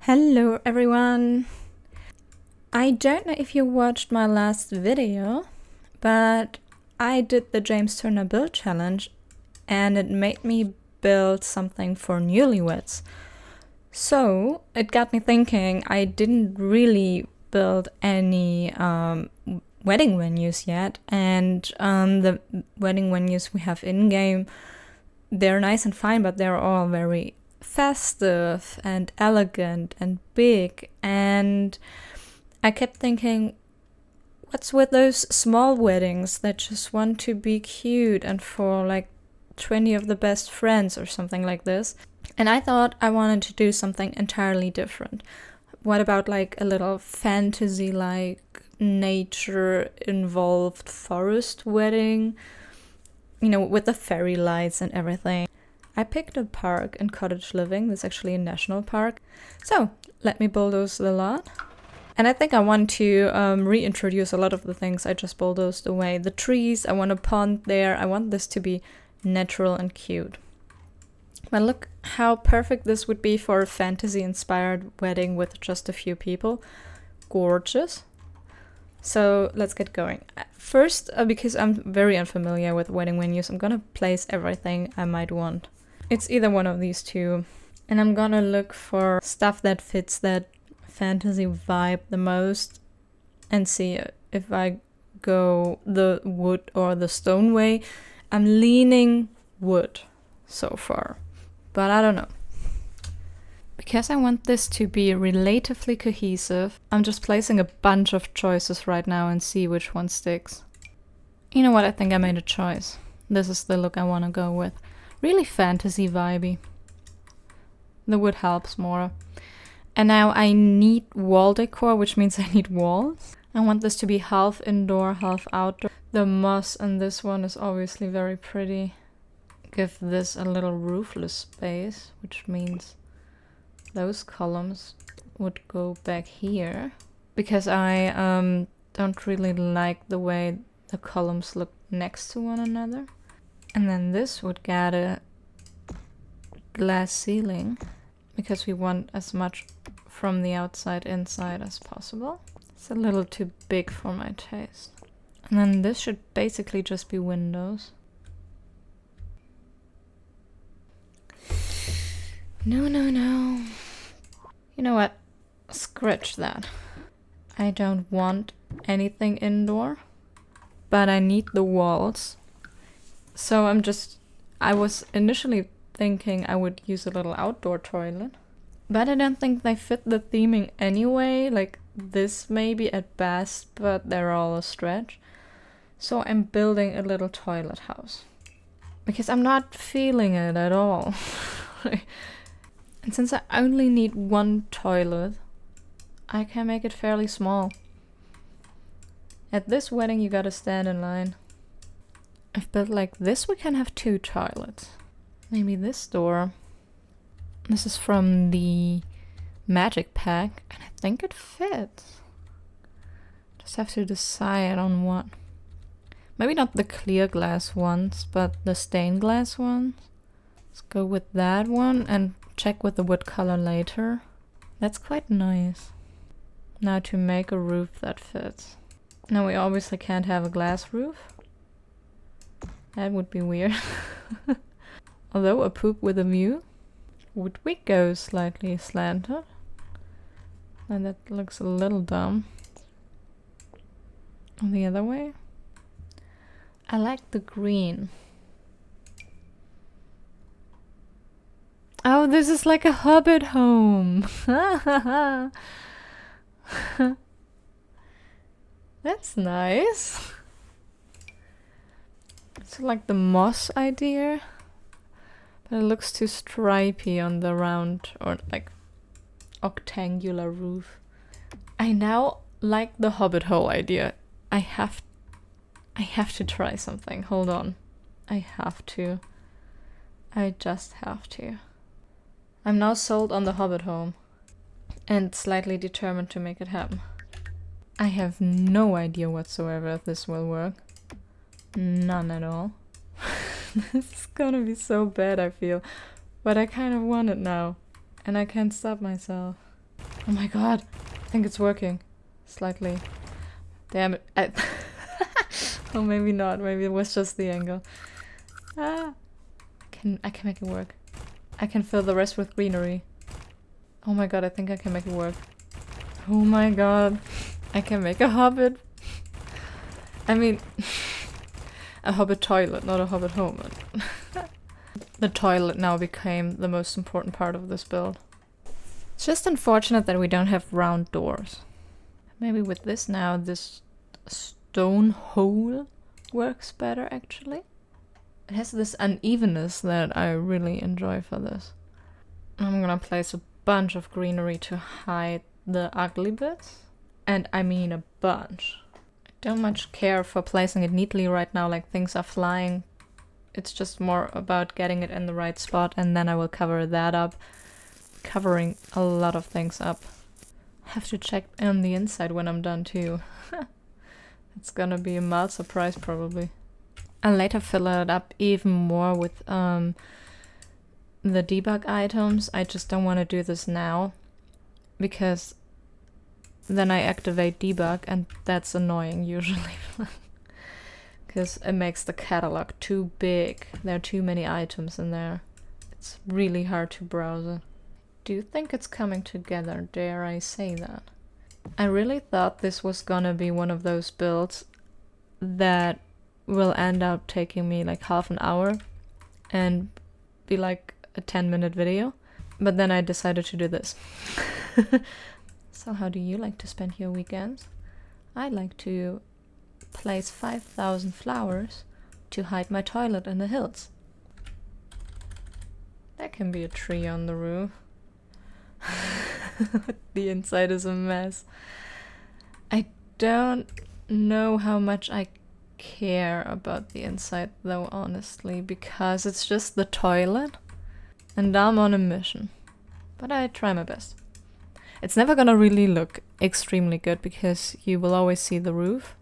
Hello everyone! I don't know if you watched my last video, but I did the James Turner Build Challenge and it made me build something for newlyweds. So it got me thinking, I didn't really build any wedding venues yet, and the wedding venues we have in-game, they're nice and fine, but they're all very festive and elegant and big, and I kept thinking, what's with those small weddings that just want to be cute and for like 20 of the best friends or something like this? And I thought I wanted to do something entirely different. What about like a little fantasy, like nature involved forest wedding, you know, with the fairy lights and everything? I picked a park in Cottage Living. This is actually a national park. So let me bulldoze the lot. And I think I want to reintroduce a lot of the things I just bulldozed away. The trees, I want a pond there. I want this to be natural and cute. But look how perfect this would be for a fantasy-inspired wedding with just a few people. Gorgeous. So let's get going. First, because I'm very unfamiliar with wedding venues, I'm gonna place everything I might want. It's either one of these two. And I'm gonna look for stuff that fits that fantasy vibe the most and see if I go the wood or the stone way. I'm leaning wood so far, but I don't know. Because I want this to be relatively cohesive, I'm just placing a bunch of choices right now and see which one sticks. You know what, I think I made a choice. This is the look I want to go with. Really fantasy vibey. The wood helps more. And now I need wall decor, which means I need walls. I want this to be half indoor, half outdoor. The moss in this one is obviously very pretty. Give this a little roofless space, which means those columns would go back here. Because I don't really like the way the columns look next to one another. And then this would get a glass ceiling, because we want as much from the outside inside as possible. It's a little too big for my taste. And then this should basically just be windows. No, no, no. You know what? Scratch that. I don't want anything indoor, but I need the walls. So I was initially thinking I would use a little outdoor toilet, but I don't think they fit the theming anyway. Like this maybe at best, but they're all a stretch. So I'm building a little toilet house because I'm not feeling it at all. And since I only need one toilet, I can make it fairly small. At this wedding you gotta stand in line. If built like this, we can have 2 toilets. Maybe this door. This is from the magic pack, and I think it fits. Just have to decide on what. Maybe not the clear glass ones, but the stained glass ones. Let's go with that one and check with the wood color later. That's quite nice. Now to make a roof that fits. Now we obviously can't have a glass roof. That would be weird. Although a poop with a view. Would we go slightly slanted? And that looks a little dumb. The other way? I like the green. Oh, this is like a hobbit home. That's nice. It's like the moss idea, but it looks too stripy on the round or like octangular roof. I now like the hobbit hole idea. I have to try something. Hold on. I have to. I just have to. I'm now sold on the hobbit home and slightly determined to make it happen. I have no idea whatsoever if this will work. None at all. This is gonna be so bad, I feel. But I kind of want it now. And I can't stop myself. Oh my god. I think it's working. Slightly. Damn it. Oh, maybe not. Maybe it was just the angle. Ah. I can make it work. I can fill the rest with greenery. Oh my god, I think I can make it work. Oh my god. I can make a hobbit. I mean, a hobbit toilet, not a hobbit home. The toilet now became the most important part of this build. It's just unfortunate that we don't have round doors. Maybe with this now, this stone hole works better actually. It has this unevenness that I really enjoy for this. I'm gonna place a bunch of greenery to hide the ugly bits. And I mean a bunch. I don't much care for placing it neatly right now, like things are flying. It's just more about getting it in the right spot, and then I will cover that up. Covering a lot of things up. Have to check on the inside when I'm done too. It's gonna be a mild surprise probably. I'll later fill it up even more with the debug items. I just don't want to do this now because then I activate debug and that's annoying usually. Because it makes the catalog too big. There are too many items in there. It's really hard to browse it. Do you think it's coming together? Dare I say that? I really thought this was gonna be one of those builds that will end up taking me like half an hour and be like a 10-minute video. But then I decided to do this. So how do you like to spend your weekends? I like to place 5,000 flowers to hide my toilet in the hills. There can be a tree on the roof. The inside is a mess. I don't know how much I care about the inside though, honestly, because it's just the toilet and I'm on a mission. But I try my best. It's never gonna really look extremely good because you will always see the roof.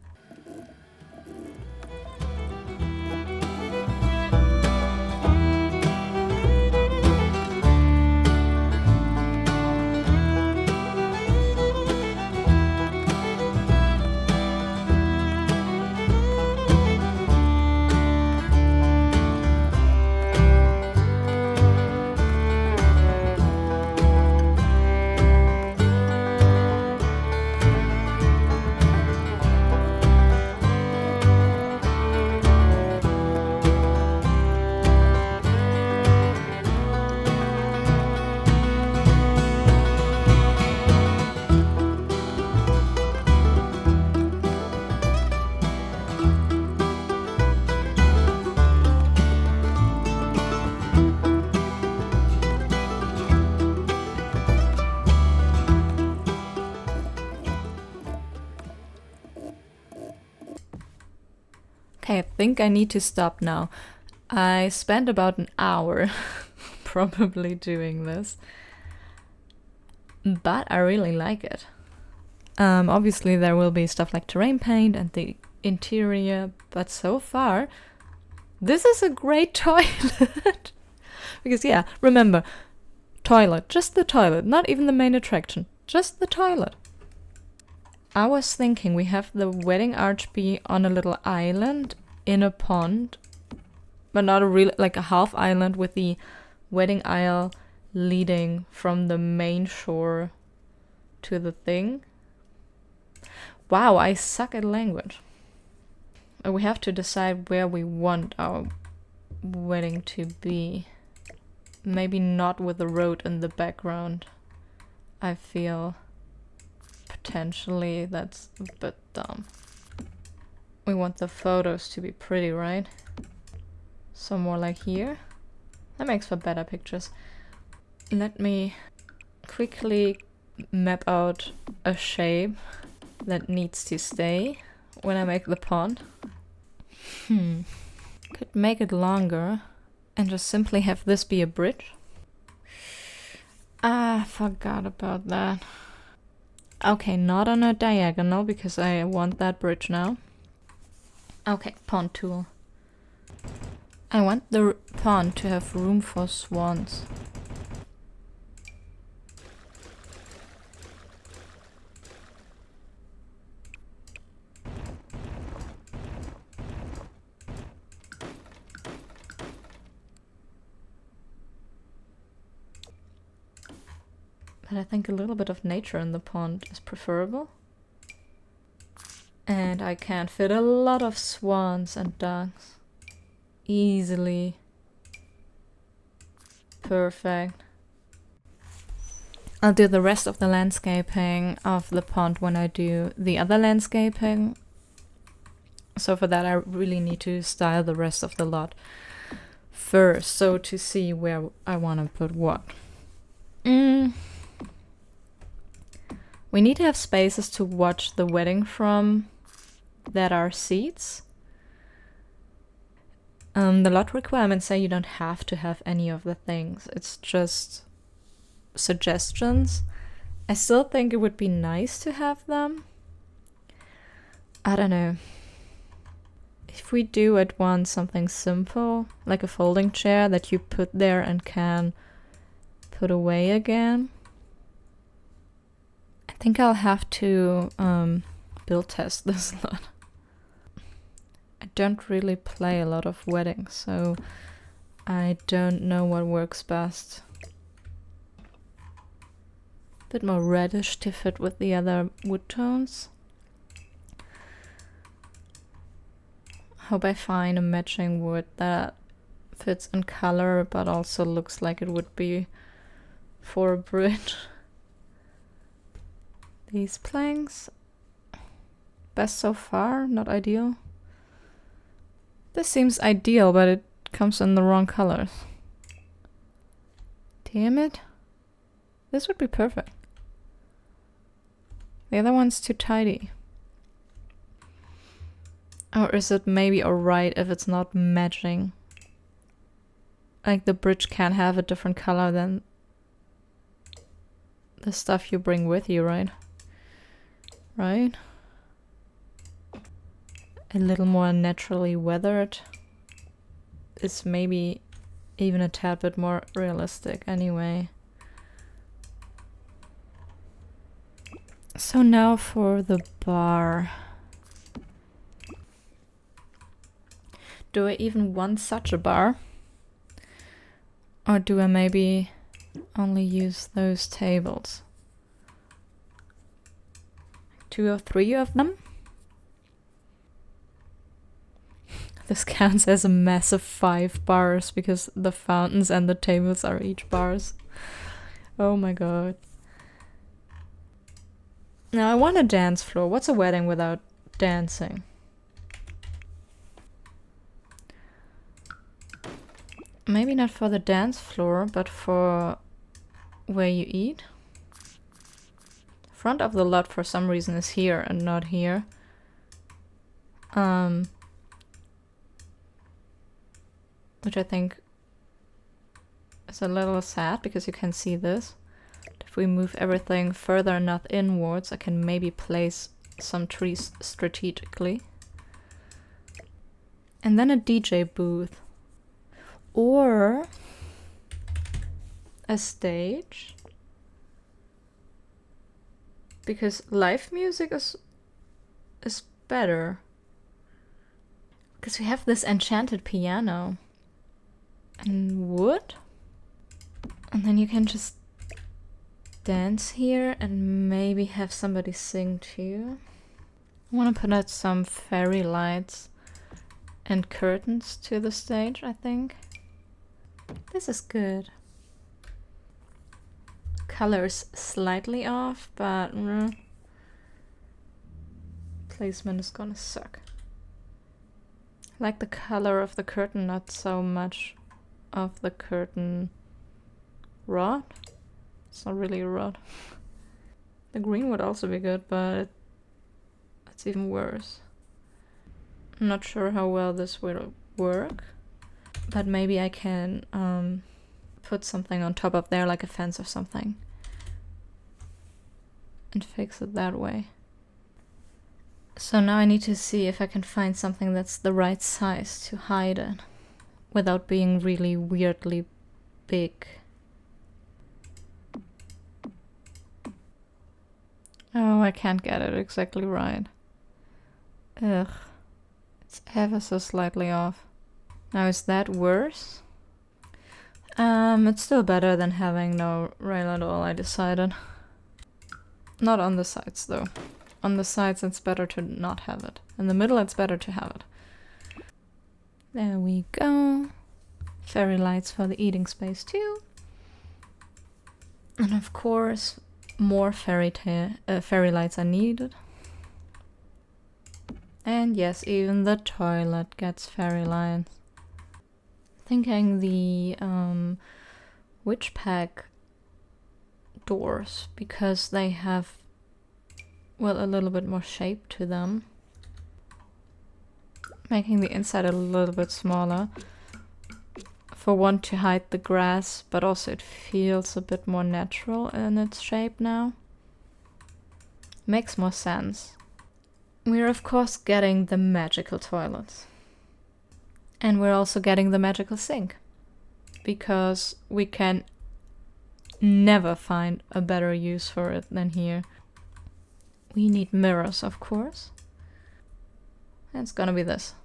Okay, I think I need to stop now. I spent about an hour probably doing this, but I really like it. Obviously there will be stuff like terrain paint and the interior, but so far this is a great toilet. Because yeah, remember, toilet, just the toilet, not even the main attraction, just the toilet. I was thinking we have the wedding arch be on a little island in a pond, but not a real, like a half island with the wedding aisle leading from the main shore to the thing. Wow, I suck at language. We have to decide where we want our wedding to be. Maybe not with the road in the background. I feel potentially that's a bit dumb. We want the photos to be pretty, right? Somewhere like here. That makes for better pictures. Let me quickly map out a shape that needs to stay when I make the pond. Could make it longer and just simply have this be a bridge. Ah, forgot about that. Okay, not on a diagonal because I want that bridge now. Okay, pond tool. I want the pond to have room for swans. But I think a little bit of nature in the pond is preferable. And I can fit a lot of swans and ducks. Easily. Perfect. I'll do the rest of the landscaping of the pond when I do the other landscaping. So for that I really need to style the rest of the lot first, so to see where I want to put what. We need to have spaces to watch the wedding from that are seats. The lot requirements say you don't have to have any of the things. It's just suggestions. I still think it would be nice to have them. I don't know. If we do at once something simple, like a folding chair that you put there and can put away again. I think I'll have to build test this lot. I don't really play a lot of weddings, so I don't know what works best. Bit more reddish to fit with the other wood tones. Hope I find a matching wood that fits in color but also looks like it would be for a bridge. These planks, best so far, not ideal. This seems ideal, but it comes in the wrong colors. Damn it. This would be perfect. The other one's too tidy. Or is it maybe alright if it's not matching? Like the bridge can have a different color than the stuff you bring with you, right? Right? A little more naturally weathered is maybe even a tad bit more realistic anyway. So now for the bar. Do I even want such a bar? Or do I maybe only use those tables? 2 or 3 of them? This counts as a massive 5 bars because the fountains and the tables are each bars. Oh my god. Now I want a dance floor. What's a wedding without dancing? Maybe not for the dance floor, but for where you eat. Front of the lot for some reason is here and not here. Which I think is a little sad because you can see this. If we move everything further enough inwards, I can maybe place some trees strategically. And then a DJ booth. Or a stage. Because live music is better. Because we have this enchanted piano. And wood. And then you can just dance here and maybe have somebody sing too. I want to put out some fairy lights and curtains to the stage, I think. This is good. Color's slightly off, but placement is gonna suck. I like the color of the curtain, not so much of the curtain rod. It's not really a rod. The green would also be good, but it's even worse. I'm not sure how well this will work, but maybe I can put something on top of there, like a fence or something, and fix it that way. So now I need to see if I can find something that's the right size to hide it without being really weirdly big. Oh, I can't get it exactly right. Ugh. It's ever so slightly off. Now is that worse? It's still better than having no rail at all, I decided. Not on the sides, though. On the sides, it's better to not have it. In the middle, it's better to have it. There we go. Fairy lights for the eating space, too. And of course, more fairy lights are needed. And yes, even the toilet gets fairy lights. Thinking the witch pack doors, because they have, well, a little bit more shape to them. Making the inside a little bit smaller. For one, to hide the grass, but also it feels a bit more natural in its shape now. Makes more sense. We're of course getting the magical toilets. And we're also getting the magical sink. Because we can never find a better use for it than here. We need mirrors, of course. And it's gonna be this.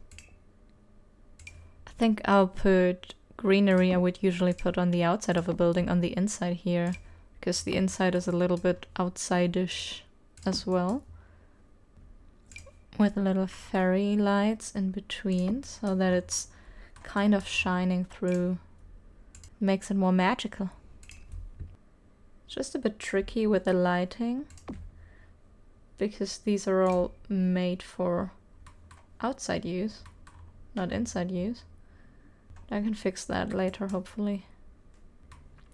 I think I'll put greenery I would usually put on the outside of a building on the inside here. Because the inside is a little bit outside-ish as well. With little fairy lights in between, so that it's kind of shining through. Makes it more magical. Just a bit tricky with the lighting, because these are all made for outside use, not inside use. I can fix that later, hopefully.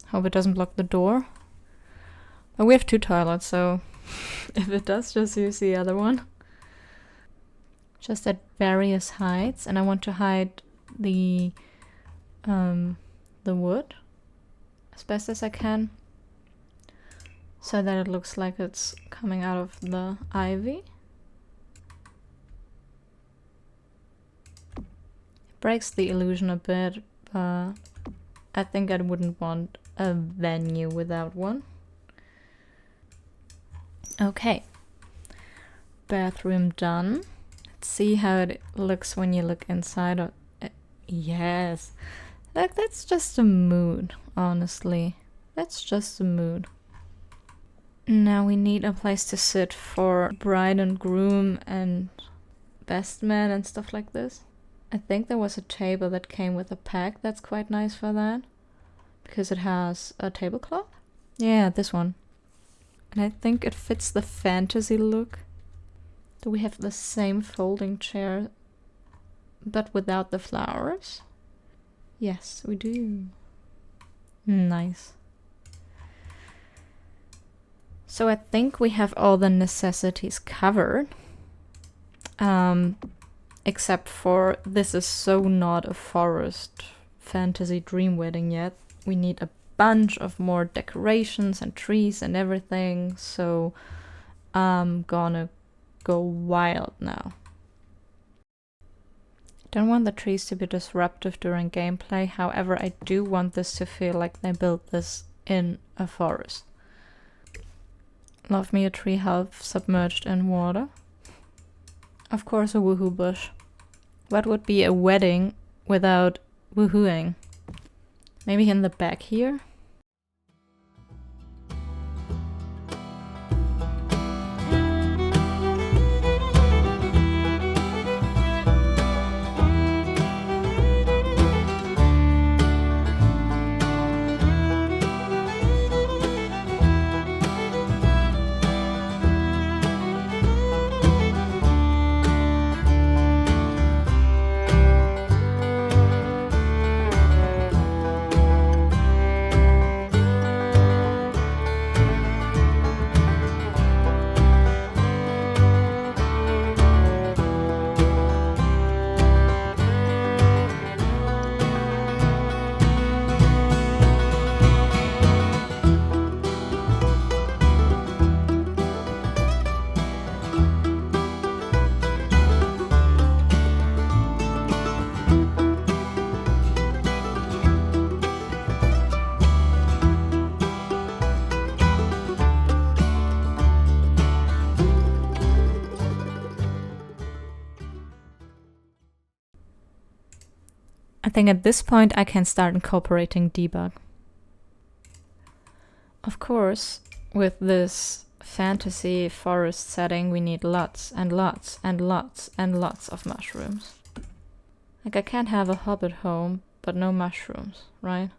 Hope it doesn't block the door. But we have 2 toilets, so if it does, just use the other one. Just at various heights, and I want to hide the wood as best as I can, so that it looks like it's coming out of the ivy. It breaks the illusion a bit, but I think I wouldn't want a venue without one. Okay, bathroom done. See how it looks when you look inside. Yes, like that's just a mood, honestly. That's just a mood. Now we need a place to sit for bride and groom and best man and stuff like this. I think there was a table that came with a pack that's quite nice for that, because it has a tablecloth. Yeah, this one. And I think it fits the fantasy look. Do we have the same folding chair, but without the flowers? Yes, we do. Nice. So I think we have all the necessities covered. Except for this is so not a forest fantasy dream wedding yet. We need a bunch of more decorations and trees and everything. So I'm gonna go wild now. Don't want the trees to be disruptive during gameplay, however I do want this to feel like they built this in a forest. Love me a tree half submerged in water. Of course a woohoo bush. What would be a wedding without woohooing? Maybe in the back here? think at this point I can start incorporating debug. Of course, with this fantasy forest setting, we need lots and lots and lots and lots of mushrooms. Like, I can't have a hobbit home, but no mushrooms, right?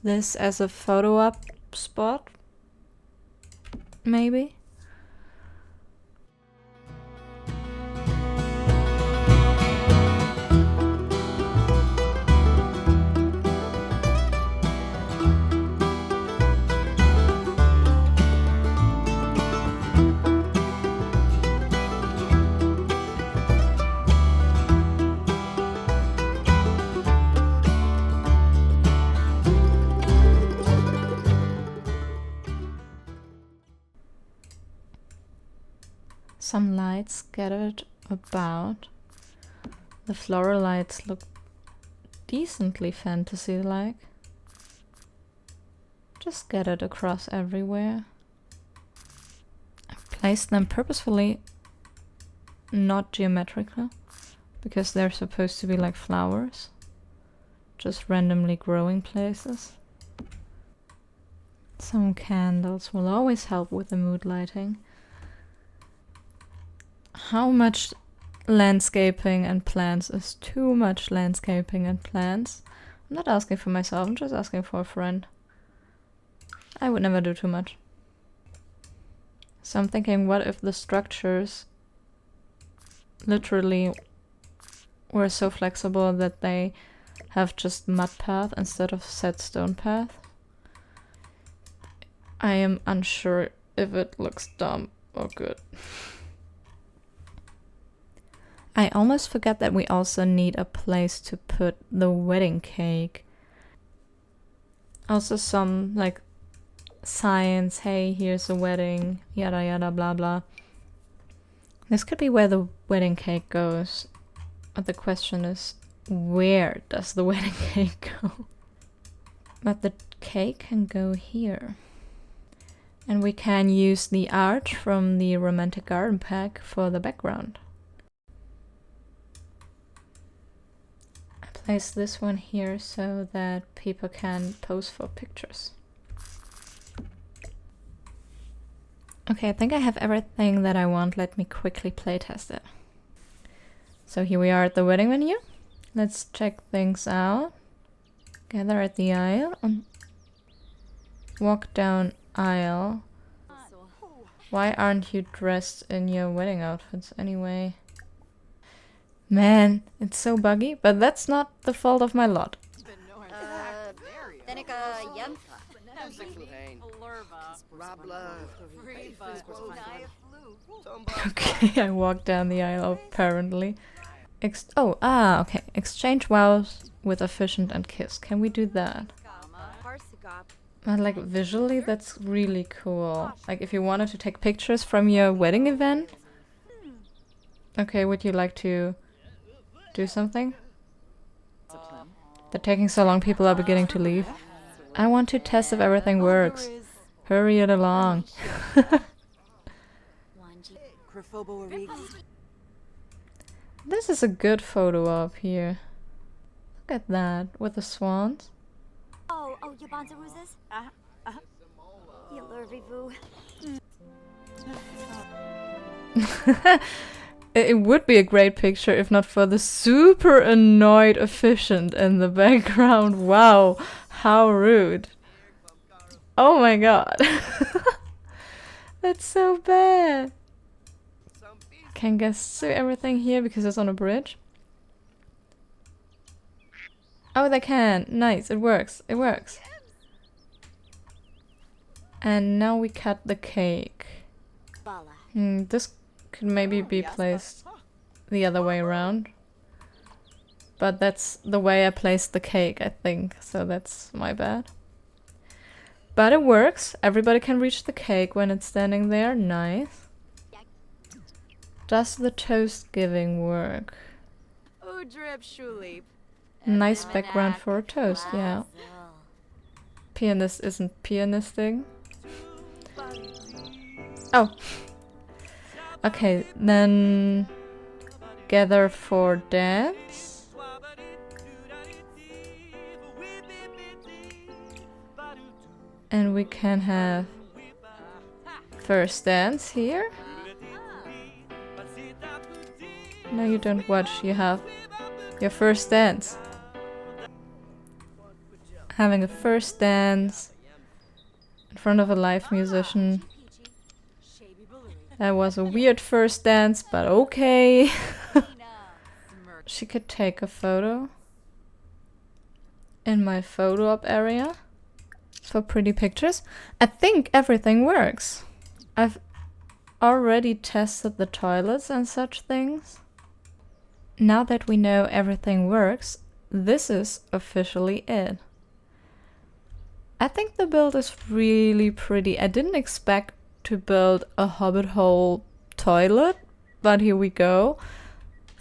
This as a photo op spot, maybe? Some lights scattered about. The floral lights look decently fantasy-like. Just scattered across everywhere. I've placed them purposefully not geometrical, because they're supposed to be like flowers, just randomly growing places. Some candles will always help with the mood lighting. How much landscaping and plants is too much landscaping and plants? I'm not asking for myself, I'm just asking for a friend. I would never do too much. So I'm thinking, what if the structures literally were so flexible that they have just mud path instead of set stone path? I am unsure if it looks dumb or good. I almost forgot that we also need a place to put the wedding cake. Also some like signs, hey, here's a wedding, yada yada blah blah. This could be where the wedding cake goes. But the question is, where does the wedding cake go? But the cake can go here. And we can use the art from the Romantic Garden pack for the background. Place this one here so that people can pose for pictures. Okay, I think I have everything that I want. Let me quickly playtest it. So here we are at the wedding venue. Let's check things out. Gather at the aisle and walk down aisle. Why aren't you dressed in your wedding outfits anyway? Man, it's so buggy, but that's not the fault of my lot. Okay, I walked down the aisle apparently. Okay. Exchange vows with efficient and kiss. Can we do that? Like visually, that's really cool. Like if you wanted to take pictures from your wedding event. Okay, would you like to do something? They're taking so long, people are beginning to leave. I want to test if everything works. Hurry it along. This is a good photo op here. Look at that, with the swans. It would be a great picture if not for the super annoyed efficient in the background. Wow, how rude. Oh my god. That's so bad. Can guests do everything here because it's on a bridge? Oh, they can. Nice, it works. It works. And now we cut the cake. This could maybe be placed the other way around. But that's the way I placed the cake, I think. So that's my bad. But it works. Everybody can reach the cake when it's standing there. Nice. Does the toast giving work? Nice background for a toast, yeah. Pianist isn't pianisting. Oh. Okay, then gather for dance. And we can have first dance here. No, you don't watch, you have your first dance. Having a first dance in front of a live musician. That was a weird first dance, but okay. She could take a photo in my photo op area for pretty pictures. I think everything works. I've already tested the toilets and such things. Now that we know everything works, this is officially it. I think the build is really pretty. I didn't expect to build a hobbit hole toilet, but here we go.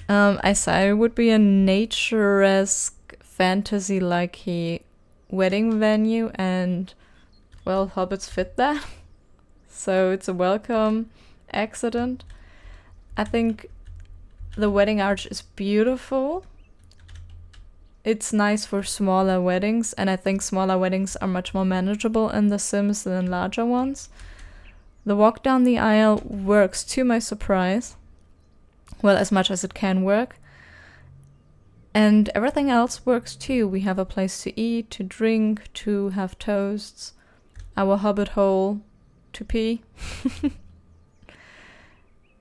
I said it would be a nature-esque, fantasy-like wedding venue, and well, hobbits fit that. So it's a welcome accident. I think the wedding arch is beautiful. It's nice for smaller weddings, and I think smaller weddings are much more manageable in The Sims than larger ones. The walk down the aisle works to my surprise. Well, as much as it can work. And everything else works too. We have a place to eat, to drink, to have toasts, our hobbit hole to pee.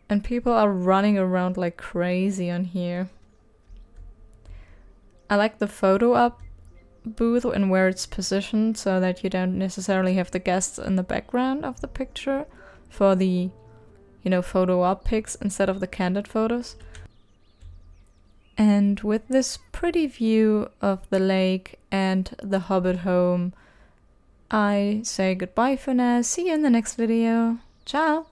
And people are running around like crazy on here. I like the photo op booth and where it's positioned so that you don't necessarily have the guests in the background of the picture for the, photo op pics instead of the candid photos. And with this pretty view of the lake and the hobbit home, I say goodbye for now. See you in the next video. Ciao!